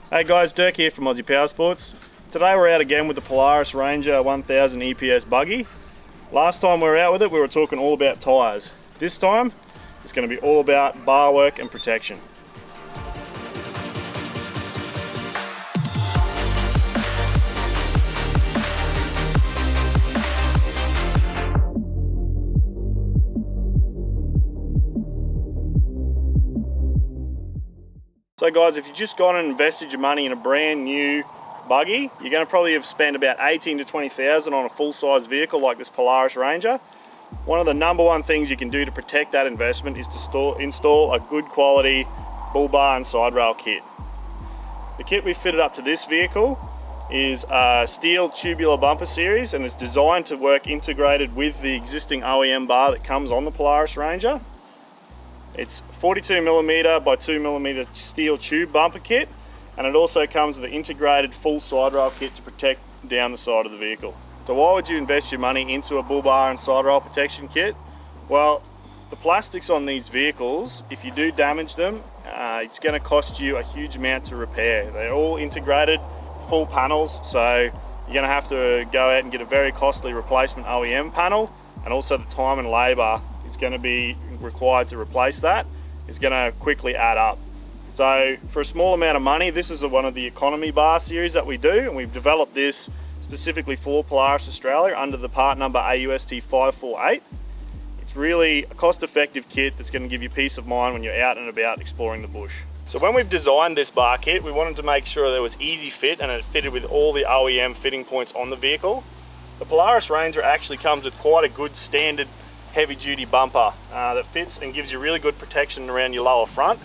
Hey guys, Dirk here from Aussie Powersports. Today we're out again with the Polaris Ranger 1000 EPS buggy. Last time we were out with it, we were talking all about tyres. This time, it's going to be all about bar work and protection. So guys, if you've just gone and invested your money in a brand new buggy, you're going to probably have spent about 18 to 20,000 on a full-size vehicle like this Polaris Ranger. One of the number one things you can do to protect that investment is to install a good quality bull bar and side rail kit. The kit we fitted up to this vehicle is a steel tubular bumper series, and it's designed to work integrated with the existing OEM bar that comes on the Polaris Ranger. It's 42mm by 2mm steel tube bumper kit, and it also comes with an integrated full side rail kit to protect down the side of the vehicle. So why would you invest your money into a bull bar and side rail protection kit? Well, the plastics on these vehicles, if you do damage them, it's going to cost you a huge amount to repair. They're all integrated, full panels, so you're going to have to go out and get a very costly replacement OEM panel, and also the time and labour is going to be required to replace that is going to quickly add up. So for a small amount of money, this is one of the economy bar series that we do, and we've developed this specifically for Polaris Australia under the part number AUST548. It's really a cost-effective kit that's going to give you peace of mind when you're out and about exploring the bush. So when we've designed this bar kit, we wanted to make sure there was easy fit and it fitted with all the OEM fitting points on the vehicle. The Polaris Ranger actually comes with quite a good standard heavy-duty bumper that fits and gives you really good protection around your lower front.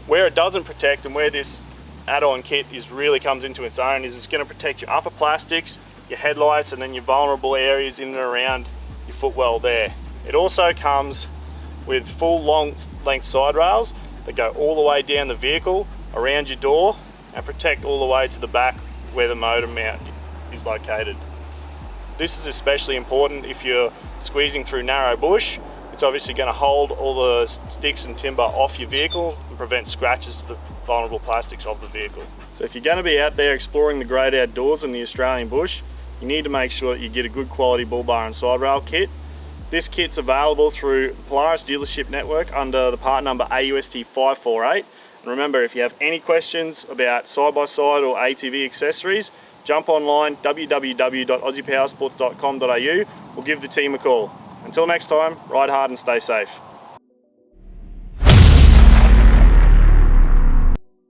Where it doesn't protect, and where this add-on kit really comes into its own, is it's going to protect your upper plastics, your headlights, and then your vulnerable areas in and around your footwell there. It also comes with full long length side rails that go all the way down the vehicle, around your door, and protect all the way to the back where the motor mount is located. This is especially important if you're squeezing through narrow bush. It's obviously going to hold all the sticks and timber off your vehicle and prevent scratches to the vulnerable plastics of the vehicle. So if you're going to be out there exploring the great outdoors in the Australian bush, you need to make sure that you get a good quality bull bar and side rail kit. This kit's available through the Polaris dealership network under the part number AUST548. And remember, if you have any questions about side-by-side or ATV accessories, jump online, www.aussiepowersports.com.au, or give the team a call. Until next time, ride hard and stay safe.